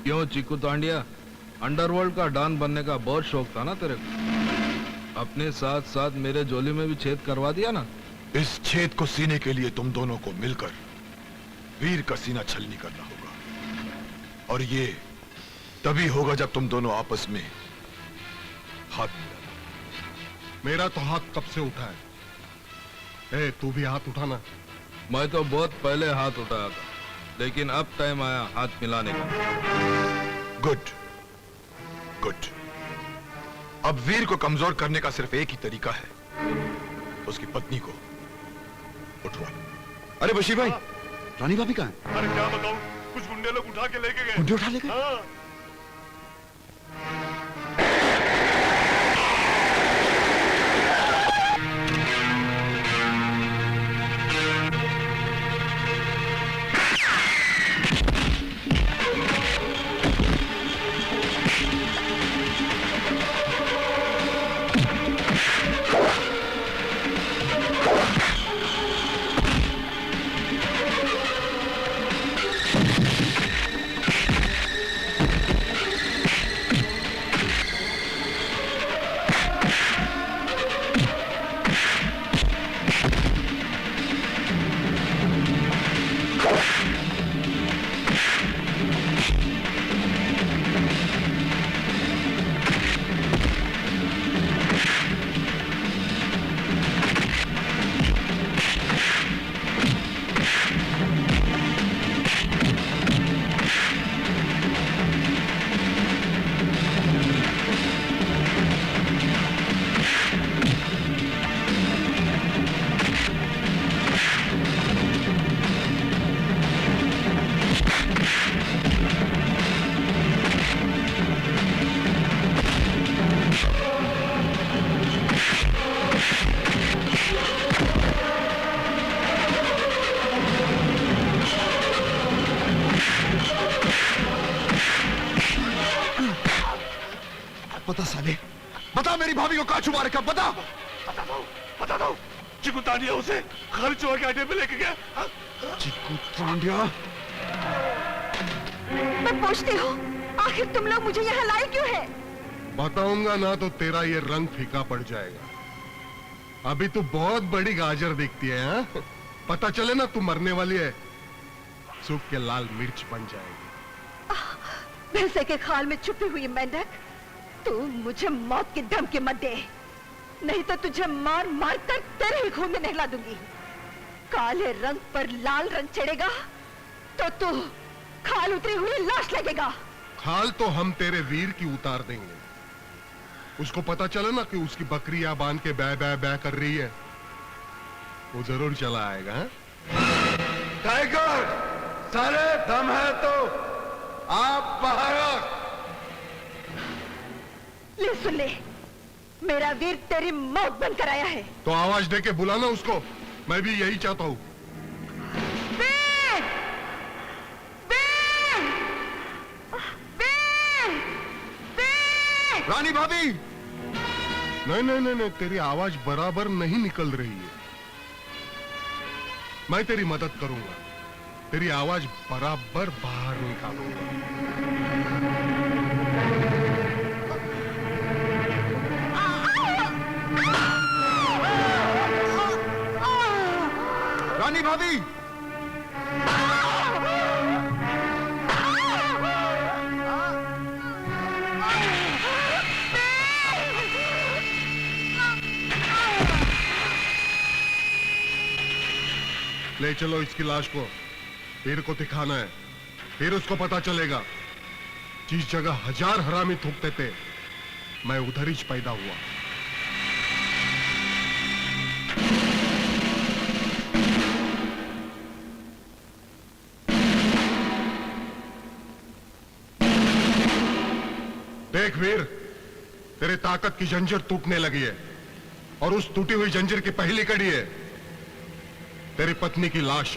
क्यों चीकू तांडिया, अंडरवर्ल्ड का डॉन बनने का बहुत शौक था ना तेरे को? अपने साथ साथ मेरे झोली में भी छेद करवा दिया ना। इस छेद को सीने के लिए तुम दोनों को मिलकर वीर का सीना छलनी करना होगा, और ये तभी होगा जब तुम दोनों आपस में हाथ मिलाना। मेरा तो हाथ कब से उठा है। ए, तू भी हाथ उठाना। मैं तो बहुत पहले हाथ उठाया था, लेकिन अब टाइम आया हाथ मिलाने का। Good good. अब वीर को कमजोर करने का सिर्फ एक ही तरीका है, उसकी पत्नी को उठवा। अरे बशीर भाई, रानी भाभी कहाँ है? अरे क्या बताऊं, कुछ गुंडे लोग उठा के लेके गए। गुंडे उठा ले गए? हाँ। बता साले, बता मेरी भाभी को कहाँ छुपा रखा, बता। बता दो। चिकू तांडिया उसे खालिद चूहे के अड्डे पे लेके गया। चिकू तांडिया? मैं पूछती हूँ, आखिर तुम लोग मुझे यहाँ लाए क्यों है? बताऊंगा ना तो तेरा ये रंग फीका पड़ जाएगा। अभी तू बहुत बड़ी गाजर दिखती है। हाँ? पता चले ना तू मरने वाली है, सूख के लाल मिर्च बन जाएगी। भैंसे के खाल में छुपी हुई मेंढक, तू मुझे मौत की धमकी मत दे, नहीं तो तुझे मार मार कर तेरे ही खून में नहला दूंगी। काले रंग पर लाल रंग चढ़ेगा तो तू खाल उतरी हुई लाश लगेगा। खाल तो हम तेरे वीर की उतार देंगे। उसको पता चला ना कि उसकी बकरी या बांध के बै बै बै कर रही है, वो जरूर चला आएगा। टाइगर, सारे दम है तो आप बाहर आओ। ले सुन ले, मेरा वीर तेरी मौत बंद कराया है। तो आवाज दे के बुलाना उसको, मैं भी यही चाहता हूँ। रानी भाभी! नहीं नहीं नहीं नहीं, तेरी आवाज बराबर नहीं निकल रही है। मैं तेरी मदद करूंगा, तेरी आवाज बराबर बाहर निकालूंगा। रानी भाभी! ले चलो इसकी लाश को, फिर को दिखाना है, फिर उसको पता चलेगा जिस जगह 1000 हरामी थूकते थे मैं उधर ही पैदा हुआ। देख वीर, तेरे ताकत की जंजीर टूटने लगी है और उस टूटी हुई जंजीर की पहली कड़ी है तेरी पत्नी की लाश।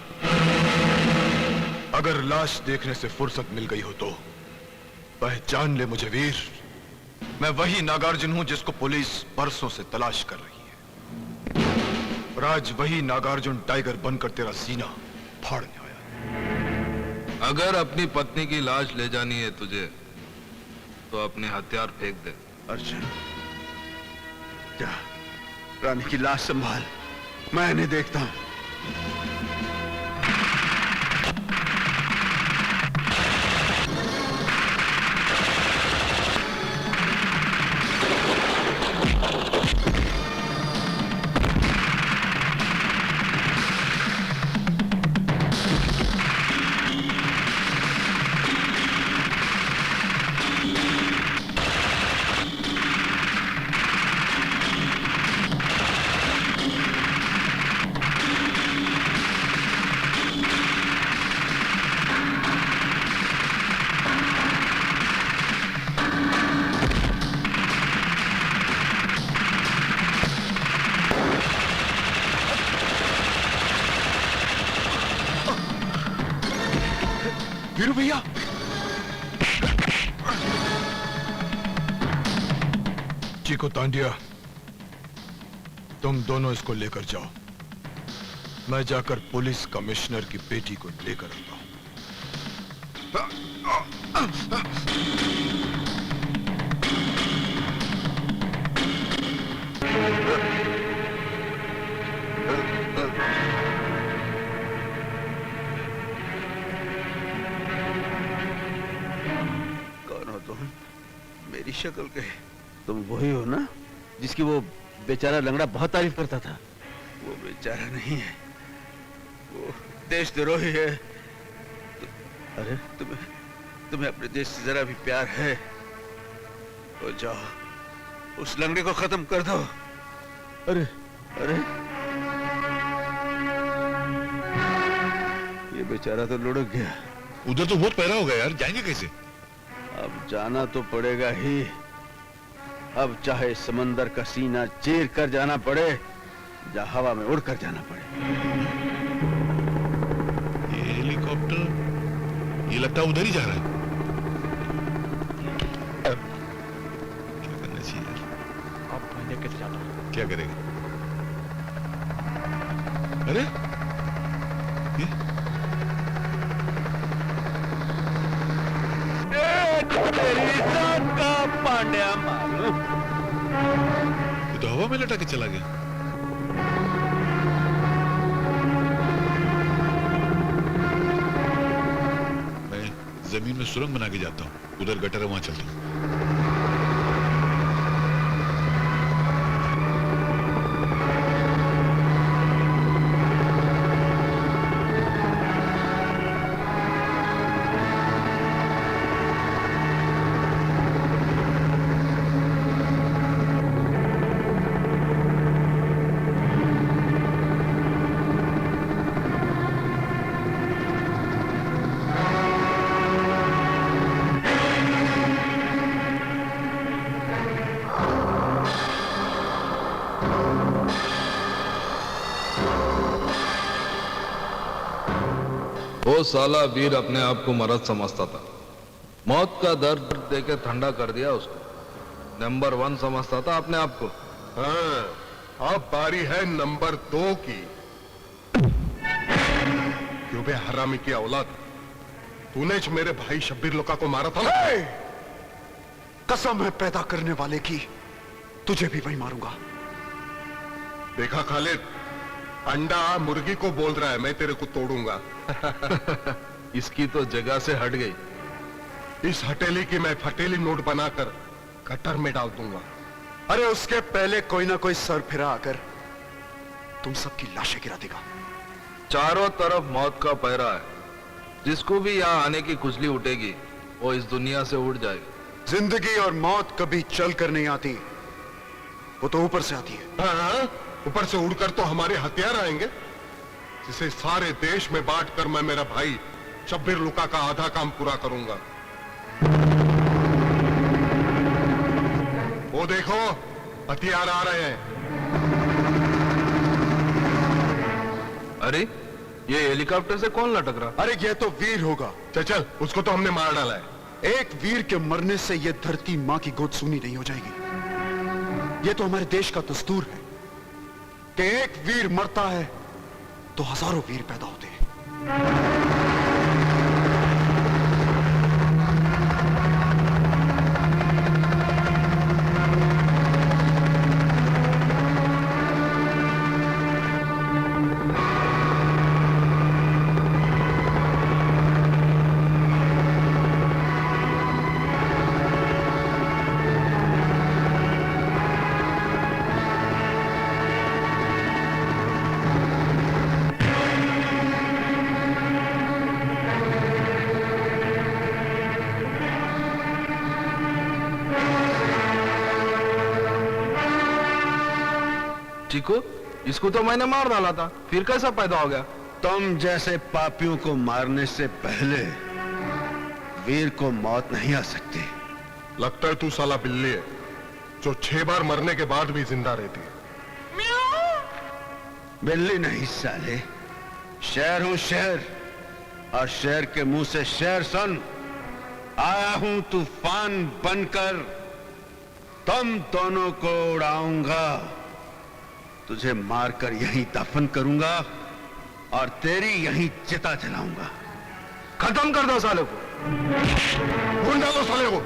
अगर लाश देखने से फुर्सत मिल गई हो तो पहचान ले मुझे वीर, मैं वही नागार्जुन हूं जिसको पुलिस बरसों से तलाश कर रही है। और आज वही नागार्जुन टाइगर बनकर तेरा सीना फाड़ने आया। अगर अपनी पत्नी की लाश ले जानी है तुझे तो अपने हथियार फेंक दे। अर्जुन, क्या रानी की लाश संभाल, मैं इन्हें देखता हूं। वीरू भैया! चीकू तांडिया, तुम दोनों इसको लेकर जाओ। मैं जाकर पुलिस कमिश्नर की बेटी को लेकर आता हूं। मेरी शक्ल के तुम वही हो ना जिसकी वो बेचारा लंगड़ा बहुत तारीफ करता था? वो बेचारा नहीं है, वो देशद्रोही है। अरे तुम्हें अपने देश से जरा भी प्यार है तो जाओ उस लंगड़े को खत्म कर दो। अरे अरे ये बेचारा तो लुढ़क गया। उधर तो बहुत पैरा हो गया यार, जाएंगे कैसे? अब जाना तो पड़ेगा ही। अब चाहे समंदर का सीना चीर कर जाना पड़े या हवा में उड़कर जाना पड़े। ये हेलीकॉप्टर ये लगता है उधर ही जा रहा है। क्या करना चाहिए? अब मैंने कैसे जाना? क्या करेगा? अरे तेरी जान का पांड्या मालूम। ये तो हवा में लटा के चला गया। मैं जमीन में सुरंग बना के जाता हूँ, उधर गटर है, वहां चलता हूँ। वो साला वीर अपने आप को मर्द समझता था, मौत का दर्द देके ठंडा कर दिया उसको। नंबर 1 समझता था अपने आप को। हाँ, अब बारी है नंबर 2 की। क्यों बे हरामी की औलाद, तूने ज मेरे भाई शब्बीर लोका को मारा था ना? कसम है पैदा करने वाले की, तुझे भी वही मारूंगा। देखा खालिद, अंडा मुर्गी को बोल रहा है मैं तेरे को तोड़ूंगा। इसकी तो जगह से हट गई। इस हटेली की मैं फटेली नोट बनाकर कटर में डाल दूंगा। अरे उसके पहले कोई ना कोई सर फिरा आकर तुम सबकी लाशें गिरा देगा। चारों तरफ मौत का पहरा है। जिसको भी यहाँ आने की खुजली उठेगी वो इस दुनिया से उड़ जाएगी। जिंदगी और मौत कभी चल कर नहीं आती, वो तो ऊपर से आती है। हाँ, ऊपर से उड़कर तो हमारे हथियार आएंगे, जिसे सारे देश में बांटकर मैं मेरा भाई शब्बीर लुका का आधा काम पूरा करूंगा। वो देखो हथियार आ रहे हैं। अरे ये हेलीकॉप्टर से कौन लटक रहा? अरे ये तो वीर होगा। चल उसको तो हमने मार डाला है। एक वीर के मरने से ये धरती मां की गोद सूनी नहीं हो जाएगी। ये तो हमारे देश का दस्तूर है कि एक वीर मरता है तो हजारों वीर पैदा होते हैं। चीकू, इसको तो मैंने मार डाला था, फिर कैसा पैदा हो गया? तुम जैसे पापियों को मारने से पहले वीर को मौत नहीं आ सकती। लगता है तू साला बिल्ली है जो 6 बार मरने के बाद भी जिंदा रहती है। बिल्ली नहीं साले, शेर हूं शेर, और शेर के मुंह से शेर सुन। आया हूं तूफान बनकर, तुम दोनों को उड़ाऊंगा, तुझे मारकर यहीं दफन करूंगा और तेरी यहीं चिता जलाऊंगा। खत्म कर दो साले को। ढूंढ डालो साले को।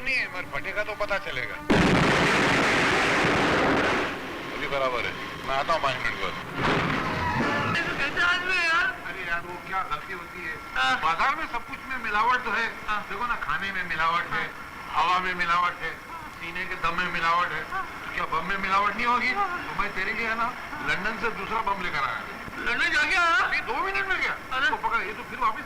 नहीं है, मगर फटेगा तो पता चलेगा। अभी बराबर है, मैं आता हूँ 5 मिनट बाद। कैसे आदमी है यार? अरे यार वो क्या गलती होती है, बाजार में सब कुछ में मिलावट तो है। देखो ना, खाने में मिलावट है, हवा में मिलावट है, सीने के दम में मिलावट है। तो क्या बम में मिलावट नहीं होगी? तो मैं तेरे लिए ना लंदन से दूसरा बम लेकर आया। लड़ने जा गया? अभी 2 मिनट में गया। तो पकड़, ये तो फिर वापस